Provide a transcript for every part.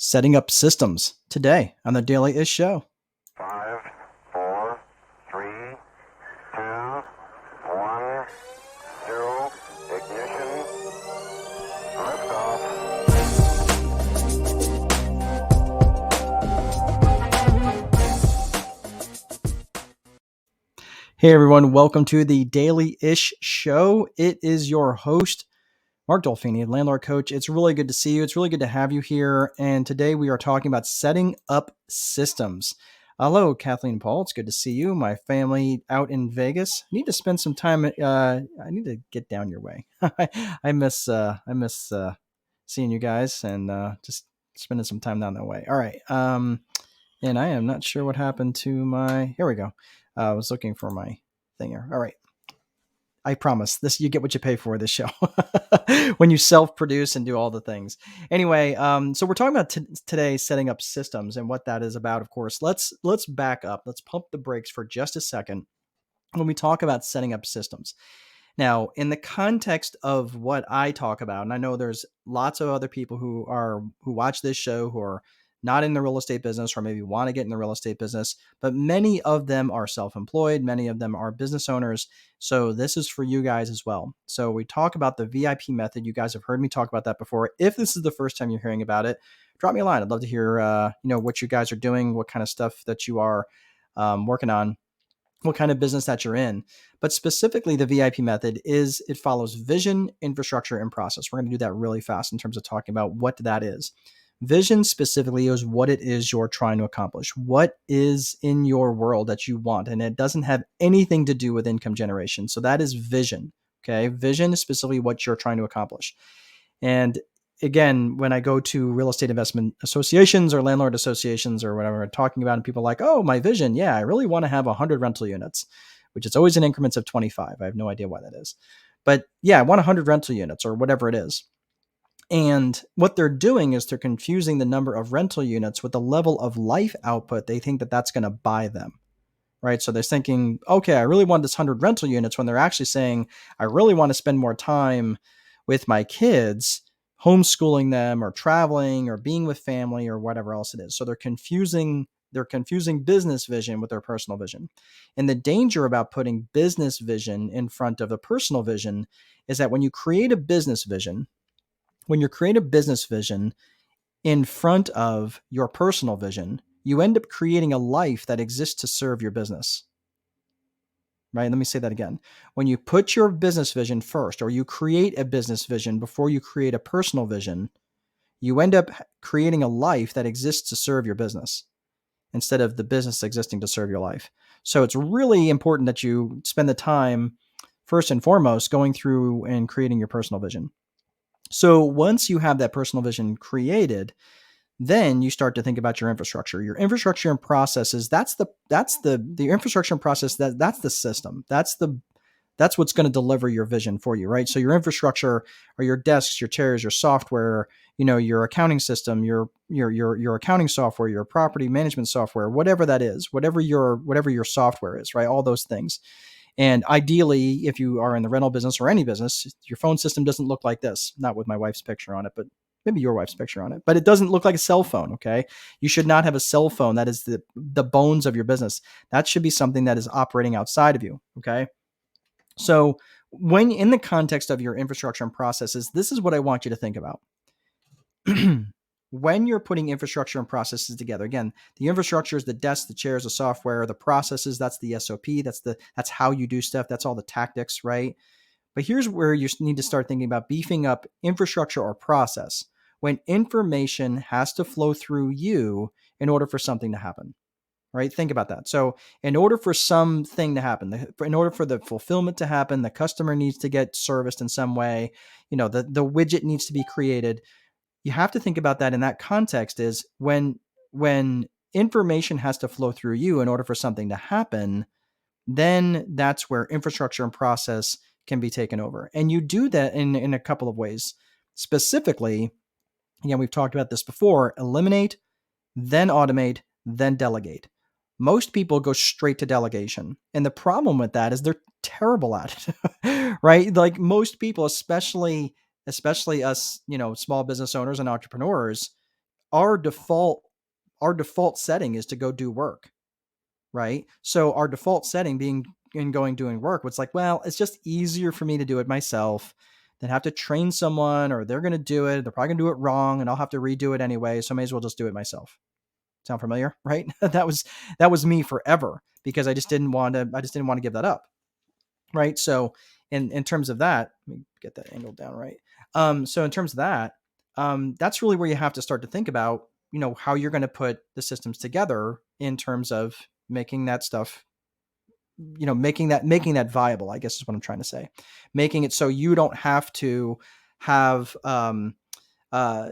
setting up systems today on the Daily Ish Show. 5, 4, 3, 2, 1, 0, ignition, liftoff. Hey everyone, welcome to the Daily Ish Show. It is your host, Mark Dolfini, Landlord Coach. It's really good to see you. It's really good to have you here. And today we are talking about setting up systems. Hello, Kathleen and Paul. It's good to see you. My family out in Vegas. I need to spend some time. I need to get down your way. I miss seeing you guys and just spending some time down that way. All right. And I am not sure what happened to my. Here we go. I was looking for my thing here. All right. I promise this, you get what you pay for this show when you self-produce and do all the things. Anyway, so we're talking about today setting up systems and what that is about. Of course, let's back up. Let's pump the brakes for just a second when we talk about setting up systems. Now, in the context of what I talk about, and I know there's lots of other people who watch this show who are not in the real estate business or maybe want to get in the real estate business, but many of them are self-employed. Many of them are business owners. So this is for you guys as well. So we talk about the VIP method. You guys have heard me talk about that before. If this is the first time you're hearing about it, drop me a line. I'd love to hear, what you guys are doing, what kind of stuff that you are working on, what kind of business that you're in. But specifically, the VIP method it follows vision, infrastructure, and process. We're going to do that really fast in terms of talking about what that is. Vision specifically is what it is you're trying to accomplish. What is in your world that you want? And it doesn't have anything to do with income generation. So that is vision. Okay. Vision is specifically what you're trying to accomplish. And again, when I go to real estate investment associations or landlord associations or whatever, I'm talking about, and people are like, oh, my vision. Yeah, I really want to have 100 rental units, which is always in increments of 25. I have no idea why that is. But yeah, I want 100 rental units or whatever it is. And what they're doing is they're confusing the number of rental units with the level of life output they think that that's going to buy them, right? So they're thinking, okay, I really want this 100 rental units, when they're actually saying, I really want to spend more time with my kids, homeschooling them or traveling or being with family or whatever else it is. So they're confusing business vision with their personal vision. And the danger about putting business vision in front of the personal vision is that when you create a business vision, in front of your personal vision, you end up creating a life that exists to serve your business. Right? Let me say that again. When you put your business vision first, or you create a business vision before you create a personal vision, you end up creating a life that exists to serve your business instead of the business existing to serve your life. So it's really important that you spend the time, first and foremost, going through and creating your personal vision. So once you have that personal vision created, then you start to think about your infrastructure. Your infrastructure and processes, that's the infrastructure and process, that's the system. That's what's going to deliver your vision for you, right? So your infrastructure are your desks, your chairs, your software, your accounting system, your accounting software, your property management software, whatever that is, whatever your software is, right? All those things. And ideally, if you are in the rental business or any business, your phone system doesn't look like this, not with my wife's picture on it, but maybe your wife's picture on it, but it doesn't look like a cell phone. Okay. You should not have a cell phone. That is the bones of your business. That should be something that is operating outside of you. Okay. So when in the context of your infrastructure and processes, this is what I want you to think about. When you're putting infrastructure and processes together, again, the infrastructure is the desks, the chairs, the software, the processes, that's the SOP, that's how you do stuff, that's all the tactics, right? But here's where you need to start thinking about beefing up infrastructure or process, when information has to flow through you in order for something to happen, right? Think about that. So in order for something to happen, in order for the fulfillment to happen, the customer needs to get serviced in some way, the widget needs to be created. You have to think about that in that context is when information has to flow through you in order for something to happen, then that's where infrastructure and process can be taken over. And you do that in a couple of ways. Specifically, again, we've talked about this before, eliminate, then automate, then delegate. Most people go straight to delegation. And the problem with that is they're terrible at it, right? Like most people, especially us, small business owners and entrepreneurs, our default setting is to go do work, right? So our default setting being in going doing work, it's like, well, it's just easier for me to do it myself than have to train someone, or they're going to do it. They're probably going to do it wrong, and I'll have to redo it anyway. So I may as well just do it myself. Sound familiar, right? that was me forever, because I just didn't want to give that up, right? So in terms of that, let me get that angle down right. So in terms of that, that's really where you have to start to think about, how you're going to put the systems together in terms of making that stuff, making that viable, I guess is what I'm trying to say. Making it so you don't have to have uh,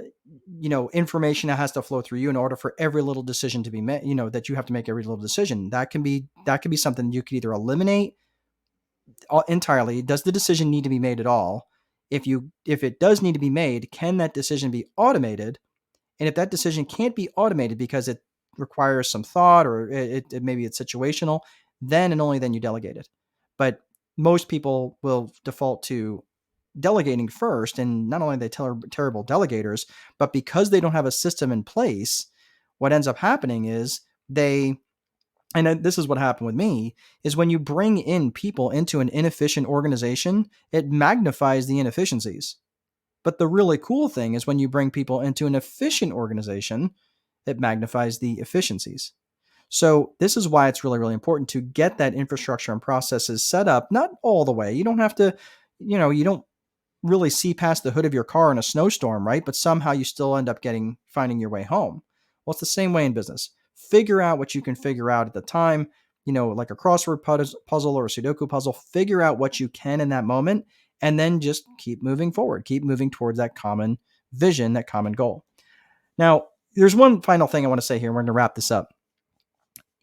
information that has to flow through you in order for every little decision to be made, that you have to make every little decision. That can be something you could either eliminate entirely. Does the decision need to be made at all? If it does need to be made, can that decision be automated? And if that decision can't be automated because it requires some thought, or maybe it's situational, then and only then you delegate it. But most people will default to delegating first, and not only are they terrible delegators, but because they don't have a system in place, what ends up happening is and this is what happened with me, is when you bring in people into an inefficient organization, it magnifies the inefficiencies. But the really cool thing is when you bring people into an efficient organization, it magnifies the efficiencies. So this is why it's really, really important to get that infrastructure and processes set up, not all the way. You don't have to, you don't really see past the hood of your car in a snowstorm, right? But somehow you still end up finding your way home. Well, it's the same way in business. Figure out what you can figure out at the time, like a crossword puzzle or a Sudoku puzzle. Figure out what you can in that moment, and then just keep moving forward, keep moving towards that common vision, that common goal. Now, there's one final thing I want to say here. We're going to wrap this up.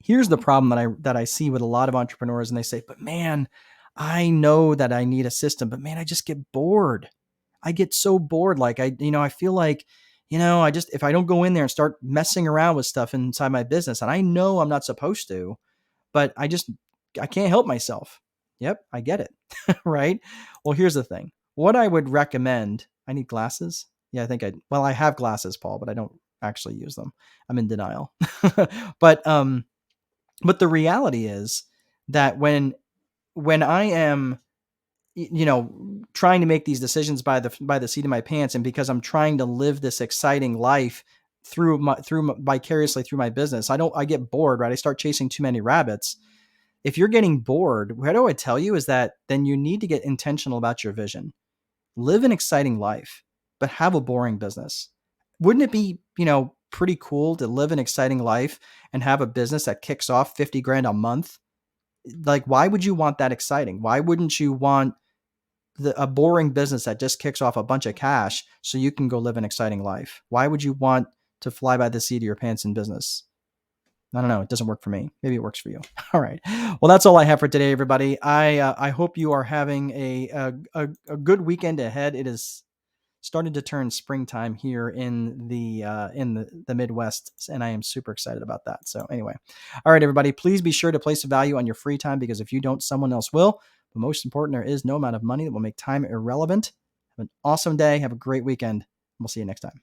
Here's the problem that I see with a lot of entrepreneurs, and they say, "But man, I know that I need a system, but man, I just get bored. I get so bored. Like I feel like, I just, if I don't go in there and start messing around with stuff inside my business, and I know I'm not supposed to, but I can't help myself." Yep, I get it. Right? Well, here's the thing. What I would recommend, I need glasses. Yeah, I have glasses, Paul, but I don't actually use them. I'm in denial. but but the reality is that when I am, trying to make these decisions by the seat of my pants, and because I'm trying to live this exciting life vicariously through my business, I get bored, right? I start chasing too many rabbits. If you're getting bored, what do I tell you is that then you need to get intentional about your vision. Live an exciting life, but have a boring business. Wouldn't it be, pretty cool to live an exciting life and have a business that kicks off 50 grand a month? Like, why would you want that exciting? Why wouldn't you want a boring business that just kicks off a bunch of cash so you can go live an exciting life? Why would you want to fly by the seat of your pants in business? I don't know. It doesn't work for me. Maybe it works for you. All right. Well, that's all I have for today, everybody. I hope you are having a good weekend ahead. It is starting to turn springtime here in the Midwest, and I am super excited about that. So anyway, all right, everybody, please be sure to place a value on your free time, because if you don't, someone else will. But most important, there is no amount of money that will make time irrelevant. Have an awesome day. Have a great weekend. We'll see you next time.